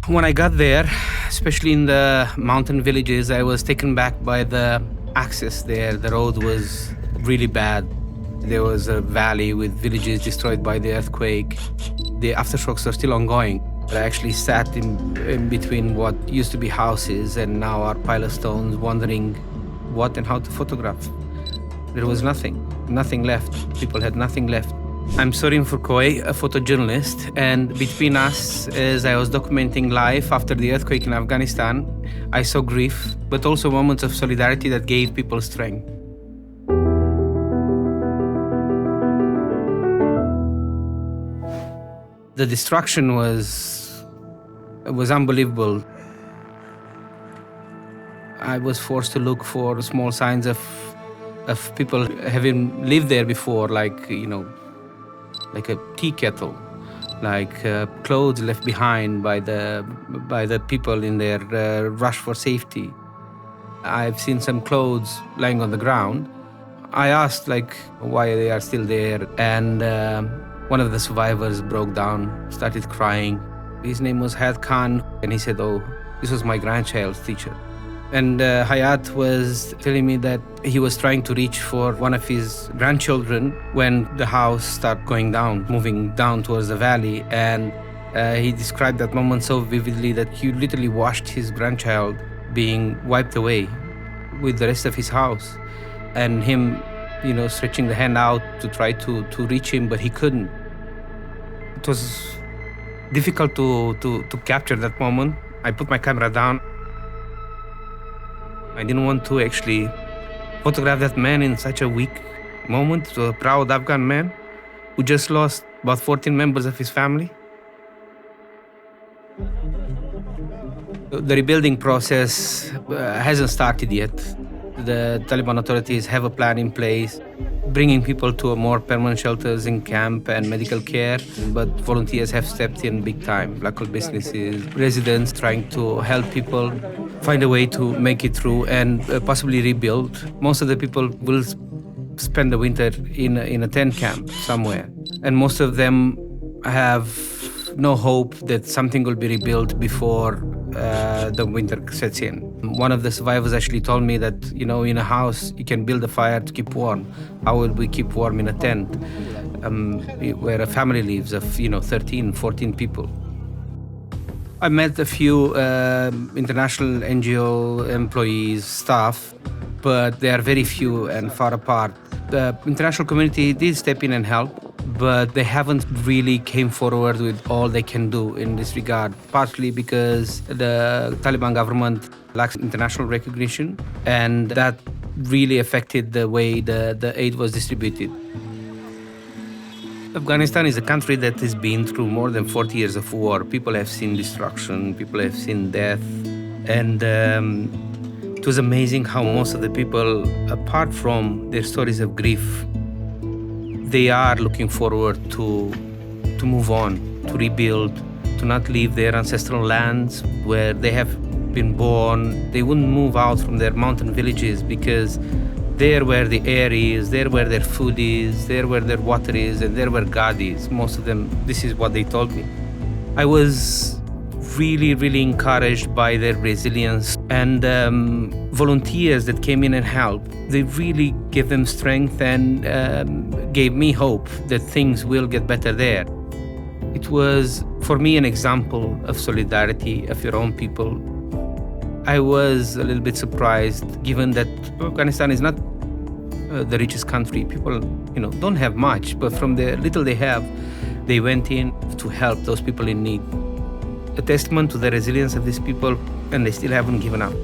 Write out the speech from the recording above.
When I got there, especially in the mountain villages, I was taken back by the access there. The road was really bad. There was a valley with villages destroyed by the earthquake. The aftershocks are still ongoing. I actually sat in between what used to be houses and now are pile of stones, wondering what and how to photograph. There was nothing left. People had nothing left. I'm Sorin Furcoi, a photojournalist, and between us, as I was documenting life after the earthquake in Afghanistan, I saw grief, but also moments of solidarity that gave people strength. The destruction was unbelievable. I was forced to look for small signs of people having lived there before, like a tea kettle, like clothes left behind by the people in their rush for safety. I've seen some clothes lying on the ground. I asked why they are still there, and one of the survivors broke down, started crying. His name was Hayat Khan, and he said, "Oh, this was my grandchild's teacher." And Hayat was telling me that he was trying to reach for one of his grandchildren when the house started going down, moving down towards the valley. And he described that moment so vividly that he literally watched his grandchild being wiped away with the rest of his house. And him, stretching the hand out to try to reach him, but he couldn't. It was difficult to capture that moment. I put my camera down. I didn't want to actually photograph that man in such a weak moment, to a proud Afghan man who just lost about 14 members of his family. The rebuilding process hasn't started yet. The Taliban authorities have a plan in place, bringing people to a more permanent shelters in camp and medical care, but volunteers have stepped in big time, local businesses, residents trying to help people find a way to make it through and possibly rebuild. Most of the people will spend the winter in a tent camp somewhere, and most of them have no hope that something will be rebuilt before the winter sets in. One of the survivors actually told me that, in a house, you can build a fire to keep warm. How will we keep warm in a tent where a family lives of, 13, 14 people? I met a few international NGO employees, staff, but they are very few and far apart. The international community did step in and help, but they haven't really came forward with all they can do in this regard, partly because the Taliban government lacks international recognition, and that really affected the way the aid was distributed. Afghanistan is a country that has been through more than 40 years of war. People have seen destruction, people have seen death, and it was amazing how most of the people, apart from their stories of grief, they are looking forward to move on, to rebuild, to not leave their ancestral lands where they have been born. They wouldn't move out from their mountain villages because there where the air is, there where their food is, there where their water is, and there where God is. Most of them, this is what they told me. I was really, really encouraged by their resilience, and volunteers that came in and helped. They really gave them strength and gave me hope that things will get better there. It was, for me, an example of solidarity of your own people. I was a little bit surprised, given that Afghanistan is not the richest country. People, don't have much, but from the little they have, they went in to help those people in need. A testament to the resilience of these people, and they still haven't given up.